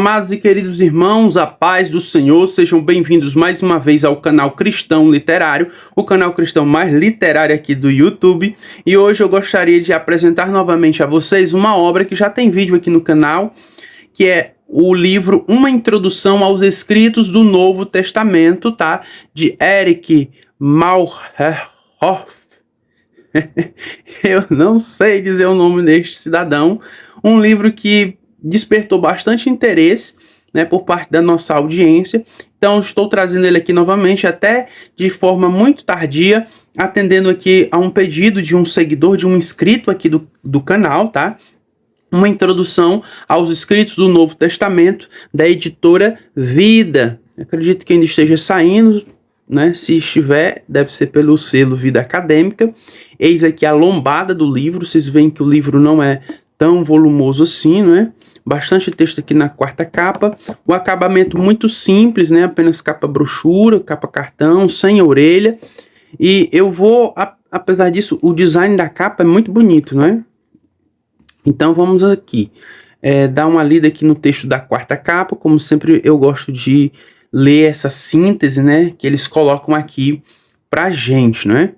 amados e queridos irmãos, a paz do Senhor, sejam bem-vindos mais uma vez ao canal Cristão Literário, o canal cristão mais literário aqui do YouTube. E hoje eu gostaria de apresentar novamente a vocês uma obra que já tem vídeo aqui no canal, que é o livro Uma Introdução aos Escritos do Novo Testamento, tá? De Erich Mauerhoff. Eu não sei dizer o nome deste cidadão. Um livro que despertou bastante interesse, né, por parte da nossa audiência. Então estou trazendo ele aqui novamente, até de forma muito tardia, atendendo aqui a um pedido de um seguidor, de um inscrito aqui do canal, tá? Uma introdução aos escritos do Novo Testamento, da editora Vida. Eu acredito que ainda esteja saindo, né? Se estiver, deve ser pelo selo Vida Acadêmica. Eis aqui a lombada do livro. Vocês veem que o livro não é tão volumoso assim, né? Bastante texto aqui na quarta capa. O acabamento muito simples, né? Apenas capa brochura, capa cartão, sem orelha. E eu vou, apesar disso, o design da capa é muito bonito, né? Então vamos aqui dar uma lida aqui no texto da quarta capa. Como sempre eu gosto de ler essa síntese, né? Que eles colocam aqui pra gente, né?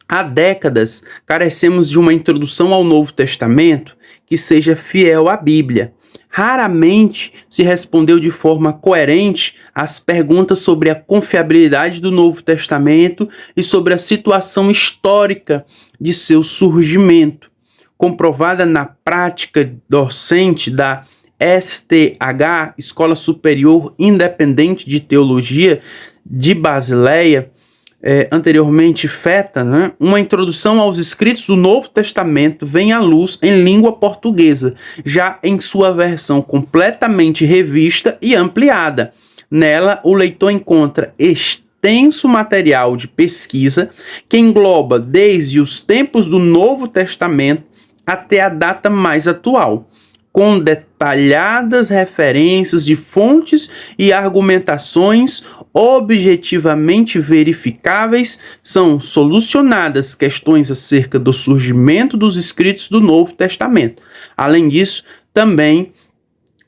Há décadas, carecemos de uma introdução ao Novo Testamento que seja fiel à Bíblia. Raramente se respondeu de forma coerente às perguntas sobre a confiabilidade do Novo Testamento e sobre a situação histórica de seu surgimento. Comprovada na prática docente da STH, Escola Superior Independente de Teologia de Basileia, anteriormente FETA, né? Uma introdução aos escritos do Novo Testamento vem à luz em língua portuguesa, já em sua versão completamente revista e ampliada. Nela, o leitor encontra extenso material de pesquisa que engloba desde os tempos do Novo Testamento até a data mais atual, com detalhadas referências de fontes e argumentações objetivamente verificáveis. São solucionadas questões acerca do surgimento dos escritos do Novo Testamento. Além disso, também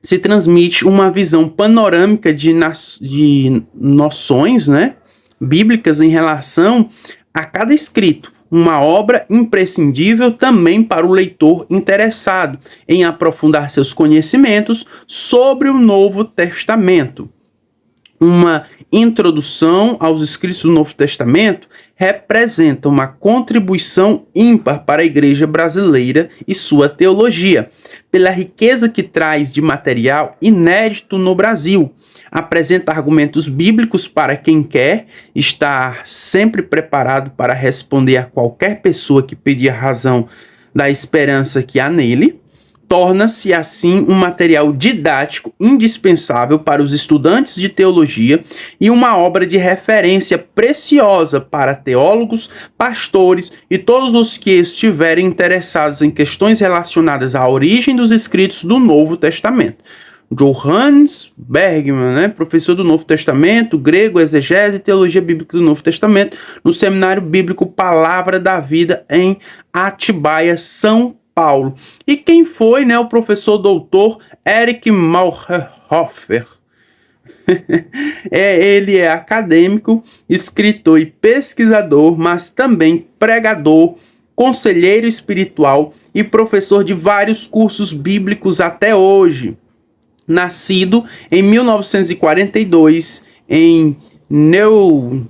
se transmite uma visão panorâmica de noções, né, bíblicas em relação a cada escrito. Uma obra imprescindível também para o leitor interessado em aprofundar seus conhecimentos sobre o Novo Testamento. Uma introdução aos escritos do Novo Testamento representa uma contribuição ímpar para a Igreja brasileira e sua teologia, pela riqueza que traz de material inédito no Brasil. Apresenta argumentos bíblicos para quem quer estar sempre preparado para responder a qualquer pessoa que pedir a razão da esperança que há nele. Torna-se, assim, um material didático indispensável para os estudantes de teologia e uma obra de referência preciosa para teólogos, pastores e todos os que estiverem interessados em questões relacionadas à origem dos escritos do Novo Testamento. Johannes Bergman, né, professor do Novo Testamento, grego, exegese e teologia bíblica do Novo Testamento, no Seminário Bíblico Palavra da Vida, em Atibaia, São Paulo. E quem foi, né, o professor doutor Erich Mauerhoff? Ele é acadêmico, escritor e pesquisador, mas também pregador, conselheiro espiritual e professor de vários cursos bíblicos até hoje. Nascido em 1942 em Neuneg,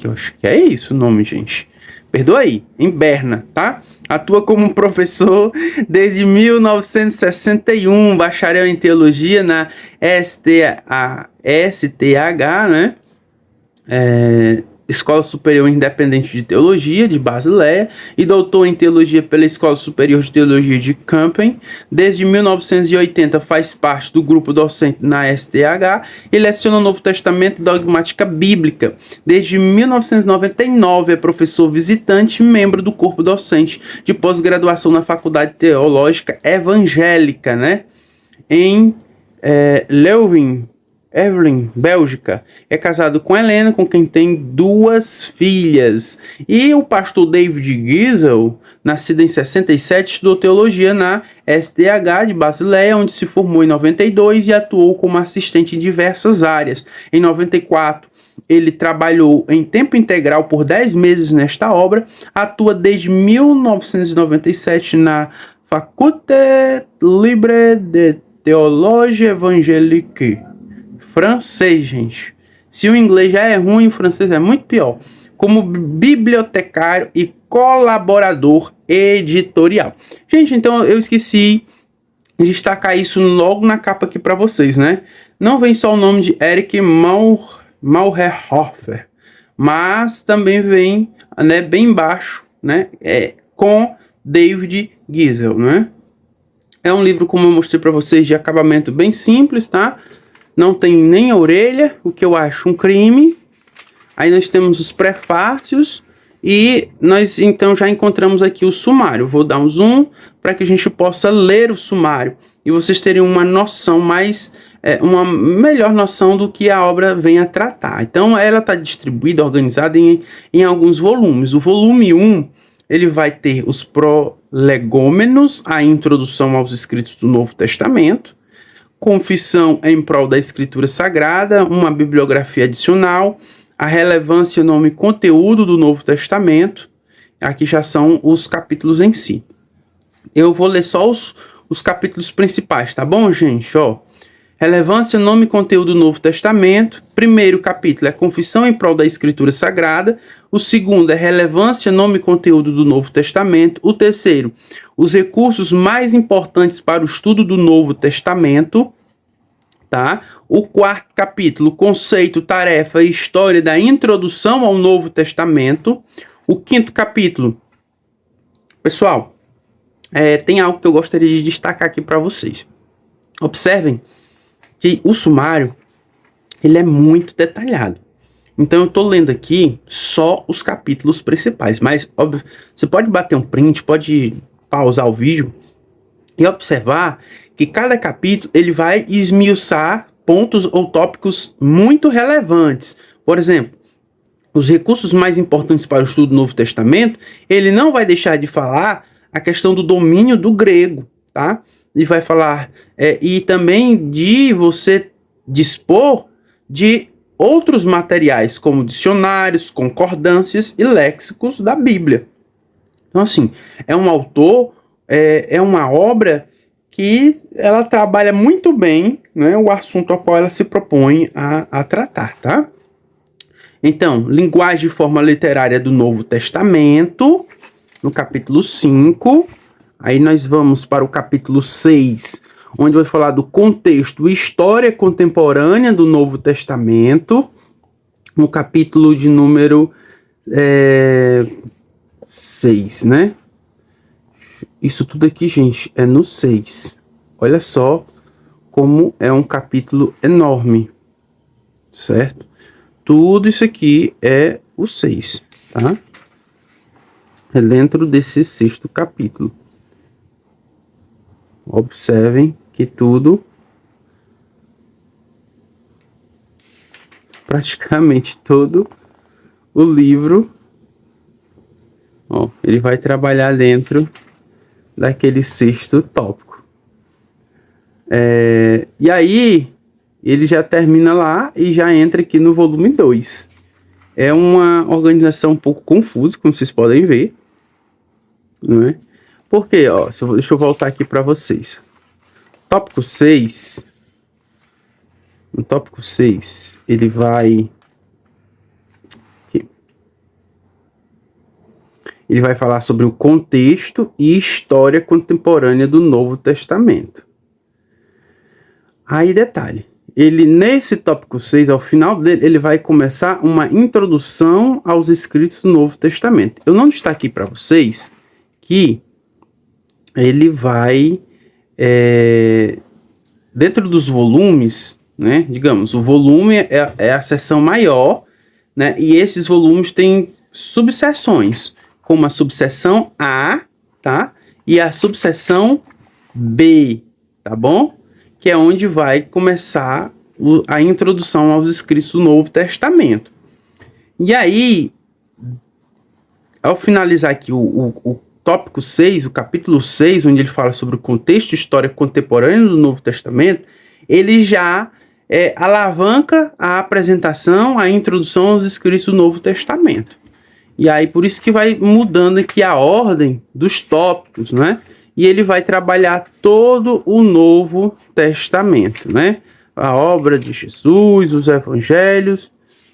eu acho que é isso o nome, gente. Perdoa aí, em Berna, tá? Atua como professor desde 1961, bacharel em teologia na STH, né? Escola Superior Independente de Teologia de Basileia e doutor em Teologia pela Escola Superior de Teologia de Kampen. Desde 1980 faz parte do grupo docente na STH e leciona o Novo Testamento e dogmática bíblica. Desde 1999 é professor visitante e membro do corpo docente de pós-graduação na Faculdade Teológica Evangélica, né? Em Leuven, Evelyn, Bélgica. É casado com Helena, com quem tem 2 filhas. E o pastor David Giesel, nascido em 67, estudou teologia na SDH de Basileia, onde se formou em 92 e atuou como assistente em diversas áreas. Em 94, ele trabalhou em tempo integral por 10 meses nesta obra, atua desde 1997 na Faculte Libre de Théologie Évangélique. Francês, gente. Se o inglês já é ruim, o francês é muito pior. Como bibliotecário e colaborador editorial. Gente, então eu esqueci de destacar isso logo na capa aqui para vocês, né? Não vem só o nome de Eric Maurerhofer, mas também vem, né, bem embaixo, né, com David Giesel, né? É um livro, como eu mostrei para vocês, de acabamento bem simples, tá? Não tem nem a orelha, o que eu acho um crime. Aí nós temos os prefácios e nós então já encontramos aqui o sumário. Vou dar um zoom para que a gente possa ler o sumário e vocês terem uma noção mais, uma melhor noção do que a obra vem a tratar. Então ela está distribuída, organizada em alguns volumes. O volume 1, ele vai ter os prolegômenos, a introdução aos escritos do Novo Testamento. Confissão em prol da Escritura Sagrada, uma bibliografia adicional, a relevância, nome e conteúdo do Novo Testamento. Aqui já são os capítulos em si. Eu vou ler só os capítulos principais, tá bom, gente? Ó, relevância, nome e conteúdo do Novo Testamento. Primeiro capítulo é Confissão em prol da Escritura Sagrada. O segundo é relevância, nome e conteúdo do Novo Testamento. O terceiro, os recursos mais importantes para o estudo do Novo Testamento. Tá? O quarto capítulo, conceito, tarefa e história da introdução ao Novo Testamento. O quinto capítulo, pessoal, tem algo que eu gostaria de destacar aqui para vocês. Observem que o sumário, ele é muito detalhado. Então eu estou lendo aqui só os capítulos principais, mas óbvio, você pode bater um print, pode pausar o vídeo e observar que cada capítulo ele vai esmiuçar pontos ou tópicos muito relevantes. Por exemplo, os recursos mais importantes para o estudo do Novo Testamento, ele não vai deixar de falar a questão do domínio do grego, tá? E vai falar, e também de você dispor de outros materiais, como dicionários, concordâncias e léxicos da Bíblia. Então, assim, é um autor, é uma obra que ela trabalha muito bem, né, o assunto ao qual ela se propõe a tratar, tá? Então, linguagem e forma literária do Novo Testamento, no capítulo 5. Aí nós vamos para o capítulo 6, onde vai falar do contexto e história contemporânea do Novo Testamento. No capítulo de número 6, né? Isso tudo aqui, gente, é no 6. Olha só como é um capítulo enorme, certo? Tudo isso aqui é o 6, tá? É dentro desse 6º capítulo. Observem que tudo, praticamente todo o livro, ó, ele vai trabalhar dentro daquele 6º tópico. E aí, ele já termina lá e já entra aqui no volume 2. É uma organização um pouco confusa, como vocês podem ver, não é? Porque, ó, deixa eu voltar aqui para vocês. Tópico 6. No tópico 6, ele vai... Ele vai falar sobre o contexto e história contemporânea do Novo Testamento. Aí, detalhe. Ele, nesse tópico 6, ao final dele, ele vai começar uma introdução aos escritos do Novo Testamento. Eu não destaquei para vocês que ele vai, dentro dos volumes, né? Digamos, o volume é a seção maior, né? E esses volumes têm subseções, como a subseção A, tá? E a subseção B, tá bom? Que é onde vai começar a introdução aos escritos do Novo Testamento. E aí, ao finalizar aqui o tópico 6, o capítulo 6, onde ele fala sobre o contexto histórico contemporâneo do Novo Testamento, ele já alavanca a apresentação, a introdução aos escritos do Novo Testamento. E aí, por isso que vai mudando aqui a ordem dos tópicos, né? E ele vai trabalhar todo o Novo Testamento, né? A obra de Jesus, os evangelhos,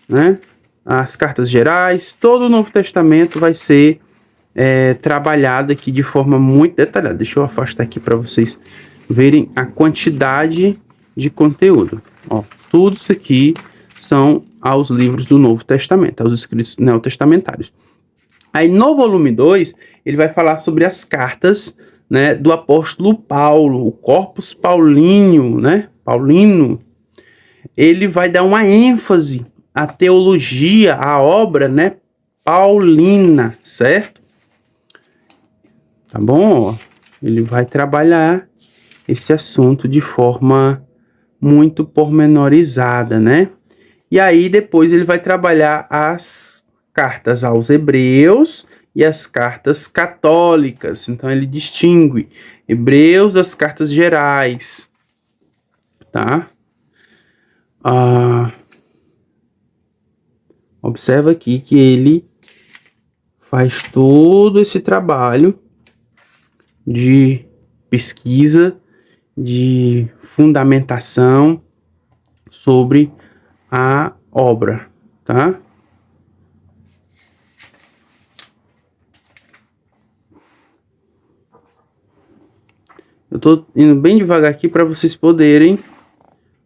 né? As cartas gerais, todo o Novo Testamento vai ser trabalhado aqui de forma muito detalhada. Deixa eu afastar aqui para vocês verem a quantidade de conteúdo. Ó, tudo isso aqui são aos livros do Novo Testamento, aos escritos neotestamentários. Aí no volume 2, ele vai falar sobre as cartas, né, do apóstolo Paulo, o Corpus Paulino, né, Paulino. Ele vai dar uma ênfase à teologia, à obra, né, paulina, certo? Tá bom? Ele vai trabalhar esse assunto de forma muito pormenorizada, né? E aí depois ele vai trabalhar as cartas aos hebreus e as cartas católicas. Então ele distingue hebreus das cartas gerais, tá? Observa aqui que ele faz todo esse trabalho de pesquisa, de fundamentação sobre a obra, tá? Eu tô indo bem devagar aqui para vocês poderem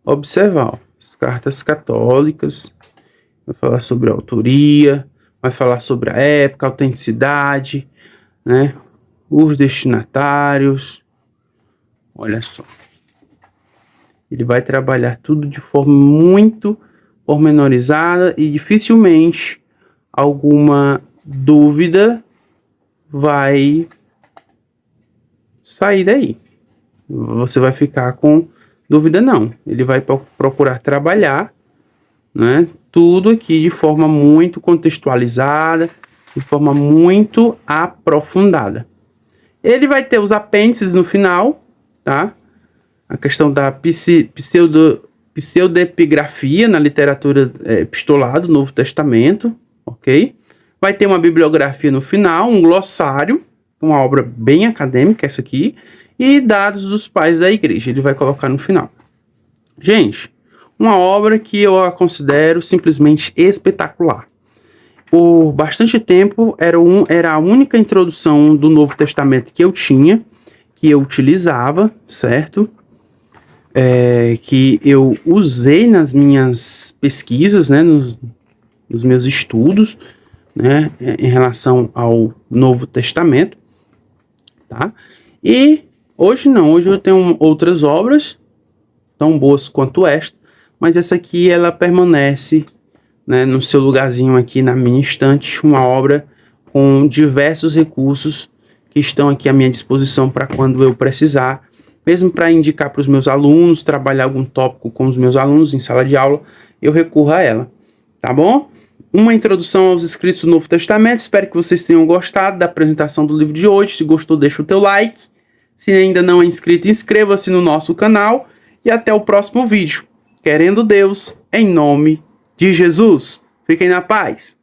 observar, ó. As cartas católicas, vai falar sobre a autoria, vai falar sobre a época, a autenticidade, né? Os destinatários. Olha só. Ele vai trabalhar tudo de forma muito pormenorizada e dificilmente alguma dúvida vai sair daí. Você vai ficar com dúvida, não. Ele vai procurar trabalhar, né, tudo aqui de forma muito contextualizada, de forma muito aprofundada. Ele vai ter os apêndices no final, tá? A questão da pseudepigrafia na literatura epistolar do Novo Testamento, ok? Vai ter uma bibliografia no final, um glossário, uma obra bem acadêmica essa aqui, e dados dos pais da igreja, ele vai colocar no final. Gente, uma obra que eu a considero simplesmente espetacular. Por bastante tempo, era a única introdução do Novo Testamento que eu tinha, que eu utilizava, certo? Que eu usei nas minhas pesquisas, né, nos meus estudos, né, em relação ao Novo Testamento, tá? E hoje não, hoje eu tenho outras obras tão boas quanto esta, mas essa aqui ela permanece, né, no seu lugarzinho aqui na minha estante, uma obra com diversos recursos que estão aqui à minha disposição para quando eu precisar, mesmo para indicar para os meus alunos, trabalhar algum tópico com os meus alunos em sala de aula, eu recorro a ela, tá bom? Uma introdução aos escritos do Novo Testamento. Espero que vocês tenham gostado da apresentação do livro de hoje. Se gostou, deixa o teu like. Se ainda não é inscrito, inscreva-se no nosso canal e até o próximo vídeo. Querendo Deus, em nome de Jesus. Fiquem na paz.